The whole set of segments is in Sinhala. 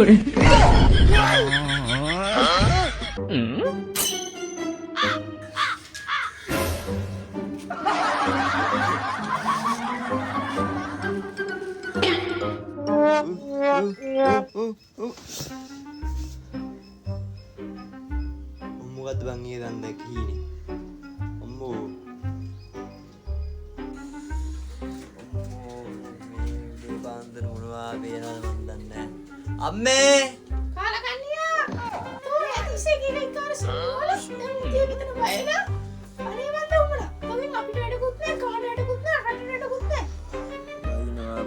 Fiore. මොකද්ද බං ඊයේ දන් දැක්කීනේ අම්මෝ මේ බාන්දර මොනවා පේනවද මන් දන්නේ නැහැ අම්මේ කාලකන්නියා තෝ ඇතිසේ කියලා ඉක්කාර සෝල මුතිය විතර බයලා අනේ මන්ද උඹලා මගෙන් අපිට වැඩකුත් නැහැ කාට වැඩකුත් නැහැ රට වැඩකුත් නැහැ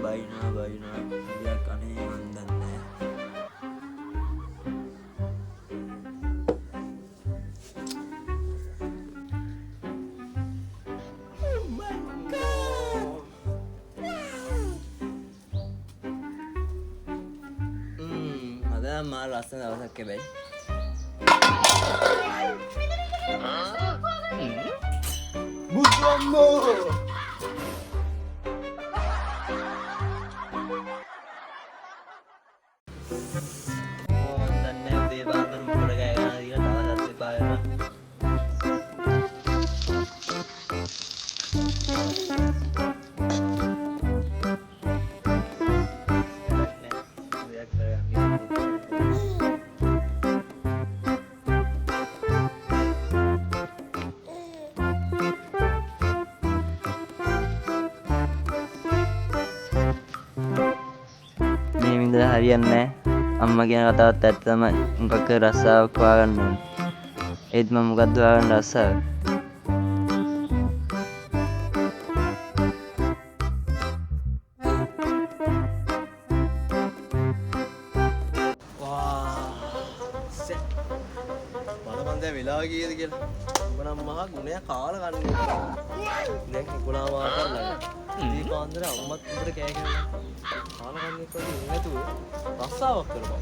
බයිනවා ඉතියක් අනේ මන් දන්නේ නැහැ මාර ලස්සන දවසක් හැබැයි බුදුම්මෝ දන්නේ උදේ බාන්දර මුකුල ගෑගෙන ඉතින් දවසක් එපා වෙනවා හරියන්නේ අම්මා කියන කතාවත් ඇත්ත තමයි. මොකක් රස්සාවක් හොයාගන්න ඕනේ. ඒත් මම මොකද්ද හොයාගන්න රස්සාව? බලපන් දැන් වෙලාව කීයද කියලා. උඹ නම් මහා ගුණයක් කාලා ගන්න. දැන් 11 මාසක් ළඟ. ඉතින් පාන්දර අම්මත් උඹට කෑ ගහනවා. කාලකන්නෙක් වගේ ඉන්නේ නැතුව රස්සාවක් කරපන්.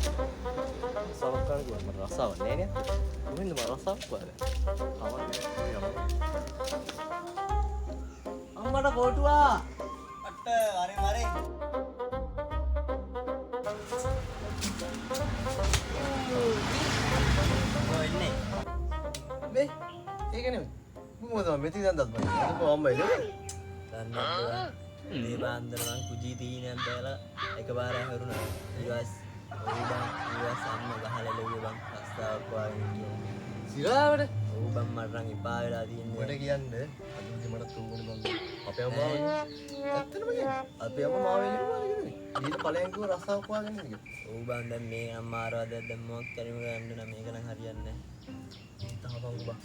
රස්සාවක් කරගන්න මම රස්සාවක් නෑ නේ. මොකෙන්ද මම රස්සාවක් කරන්නේ? කවන්නේ. අම්මට කොටුවා. අට වරේ. ඔන්නේ මේ ඒක නෙමෙයි. මොකද මෙති දන්දත් බෑ. ඒක අම්මයි නේ. දන්නවද මේ බාන්දර මං කුජී තීනයක් දාලා එකපාර හැරුණා ඊවස් අම්ම ගහලා ලෙව්වේ බං රස්සාවක් වාගෙන ඉන්නවා සිරාවට ඔව් බං මරන් එපා වෙලා තියෙන්නේ මට කියන්නේ අද මට තුන්වෙනි බං අපේ අම්මා ඇත්තටම කියන්නේ අපේ අම්මා මාව එළියුවා කියන්නේ ඊට ඵලයන් කිව්ව රස්සාවක් වාගෙන ඉන්න කියලා ඔව් බං දැන් මේ අම්මාරවද දැන් මොකක් කරිම ගන්න නම් මේක නම් හරියන්නේ නැහැ තාපන් බං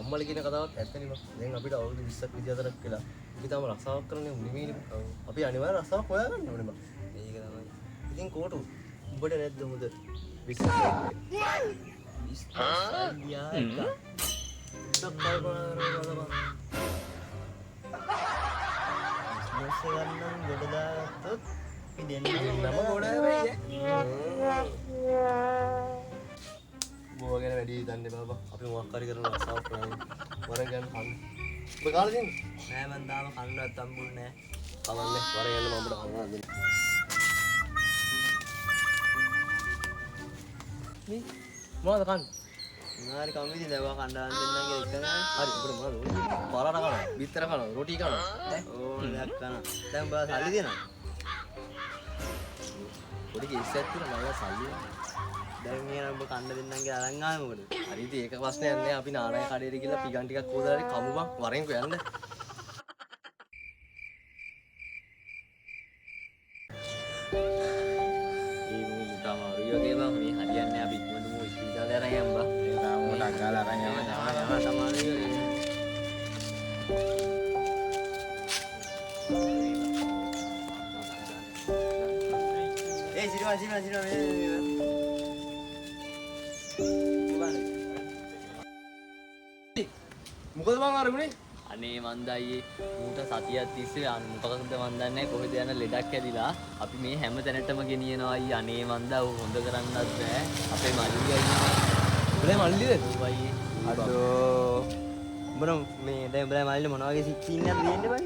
අම්මලා කියන කතාවක් ඇත්තනේ බං දැන් අපිට අවුරුදු 20ක් 24ක් කියලා අපි තාම රස්සාවක් කරන්නේ නෙමෙයිනේ අපි අනිවාර්ය රස්සාවක් හොයාගන්න ඕනේ බං ඒක තමයි ඉතින් කෝටු උඹට නැද්ද හොඳ විශ්වාසයක් විශ්වාසය ගන්නම් ගොඩ දාගත්තොත් අපි දෙන්නම නම ගොඩ වෙයි බෝ ගැන වැඩි දන්නේ බබා අපි මොකක් හරි කරන රස්සාවක් කරනවා වරෙන් ගන්න කන්න ඔබ කාලා දෙන්නේ නෑ මන් තාම කන්නවත් හම්බුන්නේ කවන්නේ වරෙන් යන්න මම උඹට කන්න දෙන්න මේ මොනවද කන්නේ මොනාරි කම්විදි දැවා කණ්ඩායම් දෙන්නගේ එක නෑ හරි උඹට මොනවද ඕනේ පාරාට කනවා බිත්තර කනවා රොටි කනවා ඕන දෙයක් කනවා දැන් බා සල්ලි දෙනවා පොඩි කේසයක් තියෙනවා මම සල්ලි දැන් මේ නම් ඔබ කන්න දෙන්නගේ අරන් ආවේ මොකද හරි ඉතින් ඒක ප්‍රශ්නයක් නෑ අපි නානාය කඩේට ගිහලා පිගන් ටිකක් හොදලා හරි කමු බං වරෙන් යන්න මොකද මං අරමුණේ අනේ මන්ද අයියේ ඌට සතියක් තිස්සේ මොකක්ද මන් දන්නේ කොහෙද යන ලෙඩක් ඇදිලා අපි මේ හැම තැනටම ගෙනියනවා අයියේ අනේ මන්ද ඌ හොඳ කරන්නත් බෑ අපේ මල්ලිය උඹේ මල්ලිද අයියේ අඩෝ උඹන මේ දැන් උඹලා මල්ලිය මොන වගේ සික්කින්නද දෙන්නේ බයි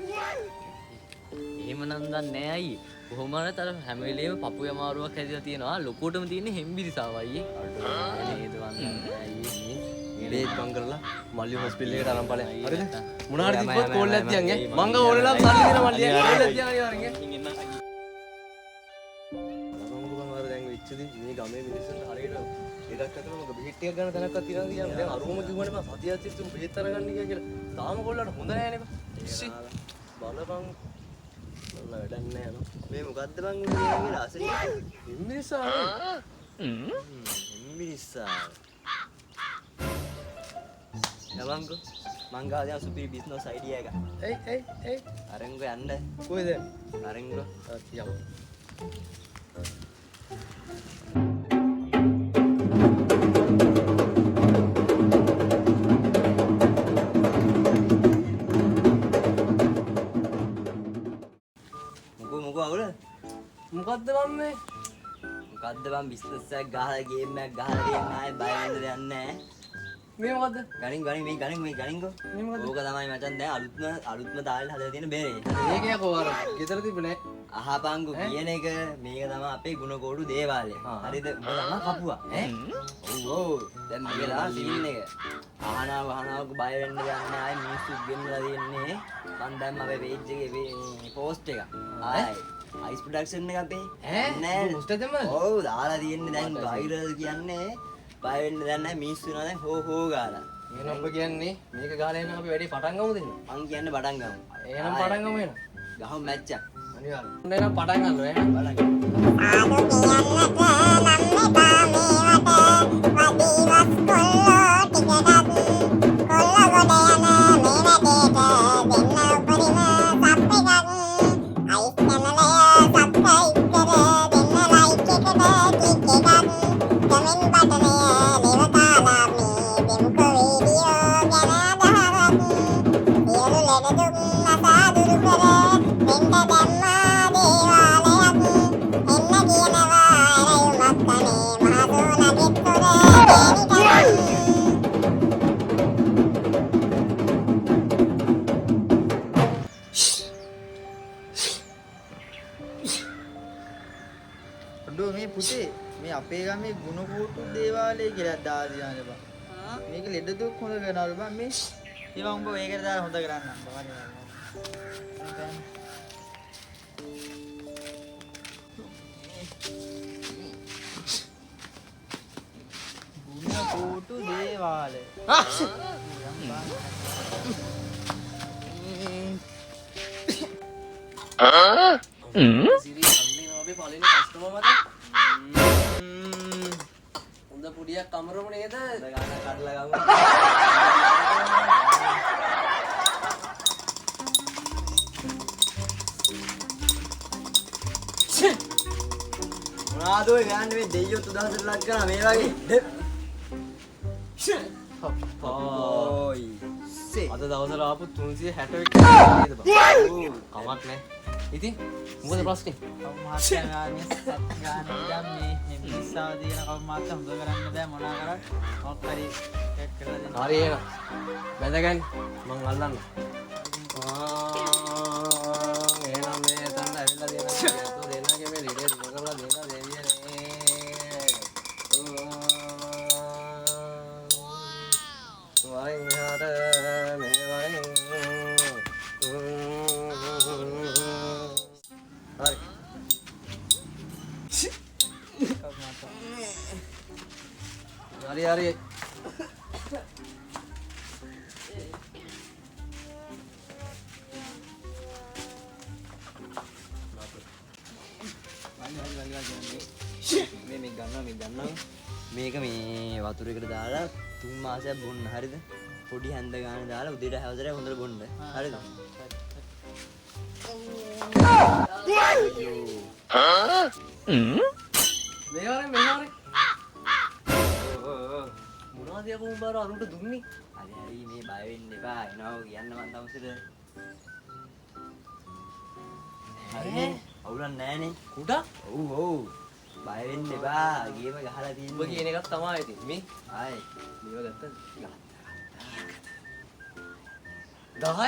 එහෙම නම් දන්නේ නෑ අයියේ කොහොම හරි අර හැම වෙලේම පපුවේ අමාරුවක් හැදිලා තියෙනවා. ලොකුටම තියෙන්නේ හෙම්බිරිසාව අයියේ. නේද වන්දනා අයියේ. ඉලේජ් බං කරලා මල්ලි හොස්පිටල් එකට අරන් ඵලයන්. හරිද? මොන හරි යම, තිබ්බොත් යම, කෝල් යම, එකක් තියන් ඈ. යම, මං ගා යම, ඕනෙලා යම, සල්ලි දෙන යම, මල්ලි යම, කෝල් යම, එකක් තියන් අනිවාර්යෙන් ඈ. මම අර දැන් වෙච්ච දේ මේ ගමේ මිනිස්සුන්ට හරියට ඉඩක් අතන මම බෙහෙත් ටිකක් ගන්න තැනක්වත් තියනවා කියන්නේ දැන් අරුවම කිව්වනේ බං සතියක් තිස්සේ බෙහෙත් අරගන්න කියලා. තාම කොල්ලන්ට හොඳ නෑනේ බං. ඉස්සි බලපං ඔන්න වැඩක් නෑ නෝ. මේ මොකද්ද බං මේ රසෙ? ඉම්මිසා මිනිස්සා. යවංකෝ මං ගාව දැන් සුපිරි බිස්නස් අයිඩියා එකක්. එයි අරන්කෝ යන්න. කොහෙද? අරන්කෝ. යමු. මොකෝ අවුල? මොකද්ද බං මේ? මොකද්ද බං බිස්නස් එකක් ගහලා ගේම් එකක් ගහලා තියෙන ආයේ බය වෙන්න දෙයක් නැහැ. මේ මොකද්ද? ගණින් මේ ගණින්කෝ. මේ මොකද්ද? ඕක තමයි මචන් දැන් අලුත්ම තාලෙට හදලා තියෙන බෙරේ. මේකේ කො අර ගෙදර තිබ්බ නෑ. අහපංගු කියන එක මේක තමයි අපේ ගුණකෝඩු දේවාලය. හරිද? උඹ තමයි කපුවා ඈ. ඔව් දැන් මේක තමයි සීන් එක. අහනාවක බය වෙන්න දෙයක් නැහැ. ආයේ මිනිස්සු ගෙන්නලා තියන්නේ. මන් දැන් අපේ පේජ් එකේ මේ පෝස්ට් එක. ආයේ අයිස් ප්‍රොඩක්ෂන් එක අපේ. ඈ මොස්ට් දෙම? ඔව් දාලා තියන්නේ දැන් වයිරල් කියන්නේ. බය වෙන්න දෙයක් නැහැ. මිනිස්සු නෝ දැන් හෝ ගාලා. එහෙනම් ඔබ කියන්නේ මේක ගාලා එන්න අපි වැඩි පටන් ගමුද එහෙනම්? මං කියන්නේ පටන් ගමු. එහෙනම් පටන් ගමු එහෙනම්. ගහමු මැච් එක. අනිවාර්යෙන්. එහෙනම් පටන් ගන්න එහෙනම්. බලන්න. අඩෝ මේ පුතේ මේ අපේ ගමේ ගුණකෝටු දේවාලය කියලා දාලා දිනානේ බං. මේක ලෙඩ දුක් හොඳ කරනවලු බං මේ. ඒවා උඹ මේකට දාලා හොඳ කරන්න බං. ගුණකෝටු දේවාලය. සිරි අන්නේ අපි පළවෙනි කස්ටමර් මත. හොඳ පුඩියක් කමරමු නේද? ගාන කඩලා ගමු. මොනවාද ඔය ගන්න මේ දෙයියෝ 3000ට ලක් කරා මේ වගේ. ඕයි. අද දවසට ආපු 361 නේද බං? කමක් නෑ. ඉතින් මොකද ප්‍රශ්නේ? කවුමාත්‍යා ගානේ සත් ගානේ ඉඳන් මේ මිනිස්සාව දින කවුමාත්‍යා හොඳ කරන්න බෑ මොනා කරත් මොකක් හරි එකක් කරලා දෙන්න. හරි එහෙනම්. බැඳගන්න මං අල්ලන්න. එහෙනම් මේ තන්න ඇවිල්ලා දෙනවා. તો දෙනාගේ මේ රිලේ දුක කරලා දෙනවා දෙවියනේ. වයින් හර මේ වයින්. හරි. හරි. මේ ගන්නවා මේක මේ වතුරේකට දාලා 3 මාසයක් බොන්න හරිද පොඩි හැන්ද ගාන දාලා උදේට හවසට හොඳට බොන්න හරිද මෙහාරේ මොනවද යකෝ උඹ අරුන්ට දුන්නේ? හරි මේ බය වෙන්න එපා එනවා කියන්න මන් තවසට හරිනේ අවුලක් නැහනේ කුඩා ඔව් බය වෙන්න එපා ගේම ගහලා උඹ තියෙන්නේ කියන එකක් තමයි ඉතින් මේ ආයි මේව ගත්තද 10ක්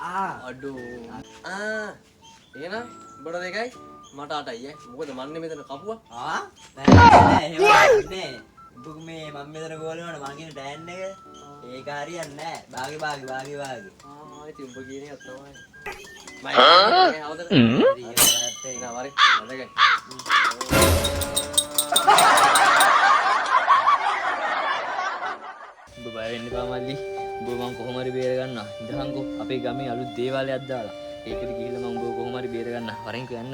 ආ අඩෝ එහෙනම් උඹට 2යි මට 8යි ඈ. මොකද මන්නේ මෙතන කපුවා. නෑ එහෙම නෑ. උඹ මේ මම මෙතන ගෝල වුණා මං කියන ටෑන් එක ඒක හරියන්නේ නෑ. භාගේ. ඉතින් උඹ කියන එක තමයි. මම අවදට එනවා වරේ. 2යි. උඹ බය වෙන්න එපා මල්ලි. උඹ මං කොහොම හරි බේර ගන්නවා. ඉඳහන්කෝ අපේ ගමේ අලුත් දේවාලයක් දාලා. ඒකට ගිහිල්ලා මං උඹව කොහොම හරි බේර ගන්නවා. වරෙන්කෝ යන්න.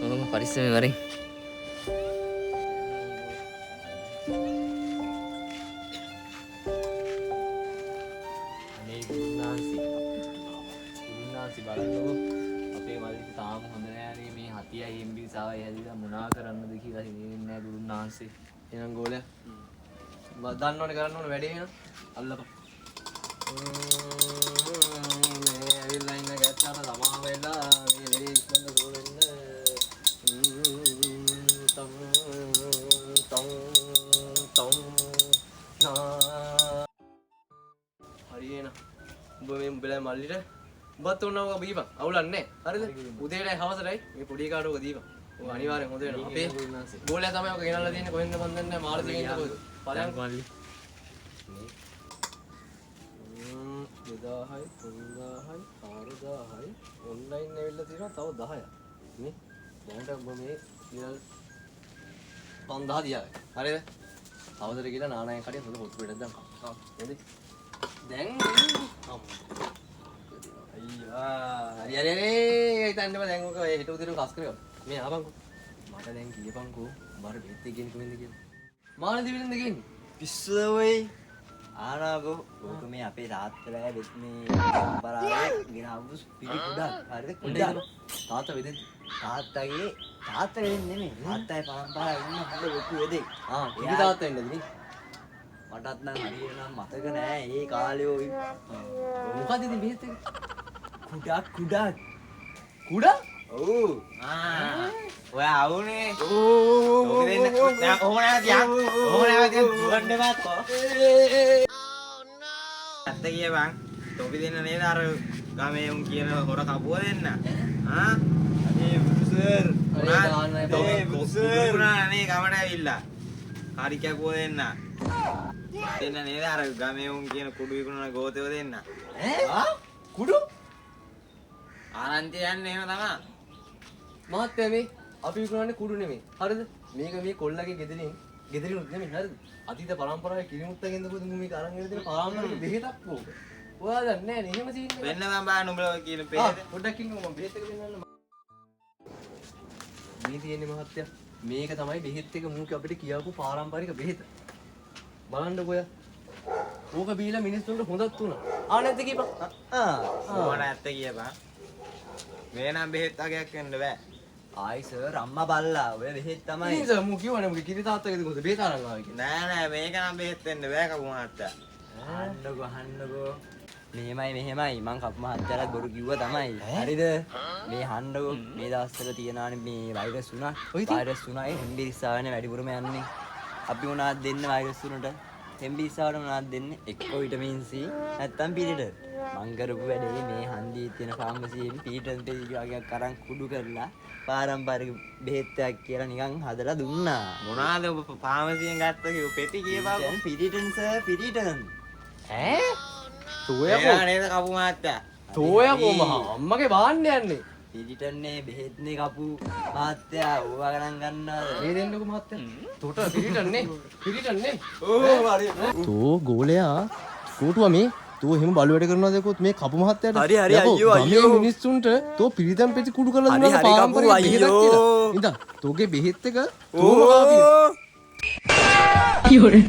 මම පරිස්සමෙන් වරෙන්. අනේ ගුණාන්සි බලන්නකෝ. අපේ මල්ලි තාම හොඳ නෑනේ මේ 7යි MB සාවයි හැදිලා මොනා කරන්නද කියලා හිතෙන්නේ නෑ ගුණාන්සි. එහෙනම් ගෝලයා. මම දන්නවනේ කරන්න ඕන වැඩේ එහෙනම්. අල්ලපන්. මේ ඇවිල්ලා ඉන්න ගැට්ටාට ළමා වෙලා මේ වෙලේ ඉස්සෙල්ලා සෝලෙන්න තම් හරි එන උඹ මේ උඹලා මල්ලිට උඹත් උන්නවක බීපන් අවුලක් නැහැ හරිද උදේටයි හවසටයි මේ පොඩි කාඩෝක දීපන් ඔය අනිවාර්යෙන් හොඳ වෙනවා අපේ ගෝලයා තමයි ඔක ගෙනල්ලා තියෙන්නේ කොහෙන්ද මන් දන්නේ නැහැ මාළු දෙකෙන් කොහෙද බලන්න මල්ලි 2000යි 3000යි 4000යි ඔන්ලයින් ඇවිල්ලා තියෙනවා තව 10ක් නේ දැනට ඔබ මේ ඉරල් 5000 දියාවයි හරිද අවසර කියලා නානායන් කඩේ හොඳ පොත් පිටක් දැන් නේද දැන් අයියා හරි හිතන්න බෑ දැන් ඔක හෙට උදේට කස් කරගමු මේ ආපන්කෝ මට දැන් කියපන්කෝ උඹට බෙහෙත් දෙකෙන් කොහෙන්ද කියලා මාන දිවිලෙන්ද කියන්නේ පිස්සුද වෙයි. ආනාගෝ ඕක මේ අපේ තාත්තලා වෙත් මේ පරම්පරාවේ ගෙනාවු පිළි කුඩක්. හරිද? කුඩක්. තාත්තා වෙදෙන් තාත්තගේ තාත්තා වෙන්නේ නෙමෙයි. තාත්තගේ පරම්පරාවේ ඉන්න හොඳ ලොකු වෙදෙක්. කිවි තාත්තා ඉන්නද නේ මටත් නම් හරියට නම් මතක නෑ. ඒ කාලේ ඔය මොකද ඉතින් බෙහෙත් එක කුඩක්. කුඩා ඔව්. ඔය ආවුනේ. ඕක දෙන්න. දැන් කොහොම නැවතියක්. දුවන්න බෑකෝ. ඇත්ත කියපන්. තොපි දෙන්න නේද අර ගමේ උන් කියන හොර කපුව දෙන්න. ආ? අනේ බුදුසර්. නේ ගමට ඇවිල්ලා. හරි කැපුව දෙන්න. දෙන්න නේද අර ගමේ උන් කියන කුඩු විකුණන ගෝතයෝ දෙන්න. කුඩු ආනන්ති යන්නේ එහෙම තමයි. මහත්තයා මේ අපි විකුණන්නේ කුඩු නෙමෙයි. හරිද? මේක මේ කොල්ලගේ ගෙදරිනුත් නෙමෙයි. හරිද? අතීත පරම්පරාවේ කිරිමුත්තගෙන් දපු මේ අරන් එන දෙන පාරම්පරික බෙහෙතක් ඕක. ඔයා දන්නේ නැහැ නේ එහෙම සීන් එක. වෙන්න මම බාන උඹලා කියන බෙහෙත. පොඩ්ඩක් ඉන්නකෝ මම බෙහෙත් එක දෙන්නන්න. මේ තියෙන්නේ මහත්තයා. මේක තමයි බෙහෙත් එක මූක අපිට කියවපු පාරම්පරික බෙහෙත. බලන්නකෝ ඔයා. ඕක බීලා මිනිස්සුන්ට හොඳක් උනා. නැද්ද කියපන්. ඕන ඇත්ත කියපන්. මේ නම් බෙහෙත් වගේක් වෙන්න බෑ. ආයි සර් අම්මා බල්ලා ඔය බෙහෙත් තමයි. ඉතින් සර් මූ කියවනේ මගේ කිරි තාත්තගෙද කොහොමද බෙහෙත් අරන් ආවේ කියලා. නෑ මේක නම් බෙහෙත් වෙන්න බෑ කපු මහත්තයා. අහන්නකෝ මෙහෙමයි මං කපු මහත්තයාට බොරු කිව්වා තමයි. හරිද? මේ අහන්නකෝ මේ දවස්වල තියනානේ මේ වෛරස් උනා. වෛරස් උනා ඒ හෙම්බිරිස්සාවනේ වැඩිපුරම යන්නේ. අපි මොනවද දෙන්න වෛරස් උනට? හෙම්බිරිස්සාවට මොනවද දෙන්නේ? එක්කෝ විටමින් C නැත්තම් පිළිට. මං කරපු වැඩේ මේ හන්දියේ තියෙන ෆාමසියෙන් පීටන් පෙරි වගේක් අරන් කුඩු කරලා පාරම්පරික බෙහෙත් එකක් කියලා නිකන් හදලා දුන්නා. මොනවාද ඔබ ෆාමසියෙන් ගත්ත කිව්ව පෙති කියපන්. Piriton sir Piriton. තෝයකෝ නේද කපු මහත්තයා. තෝයකෝ මහා අම්මගේ බාන්න යන්නේ. පිරිටන්නේ බෙහෙත්නේ කපු මහත්තයා ඕවා ගණන් ගන්නවද? මේ දෙන්නකෝ මහත්තයා. තොට පිරිටන්නේ. ඕ හරි. තෝ ගෝලයා කෝටුවා මේ තෝ එහෙම බලු වැඩ කරනවාද යකෝත් මේ කපු මහත්තයාට හරි අයියෝ අයියෝ මිනිස්සුන්ට තෝ පිරිතම් පෙති කුඩු කරලා දුන්නා පාරම්පරික බෙහෙතක් කියලා. ඉතින් තෝගේ බෙහෙත් එක තෝම කාපිය. යෝරේ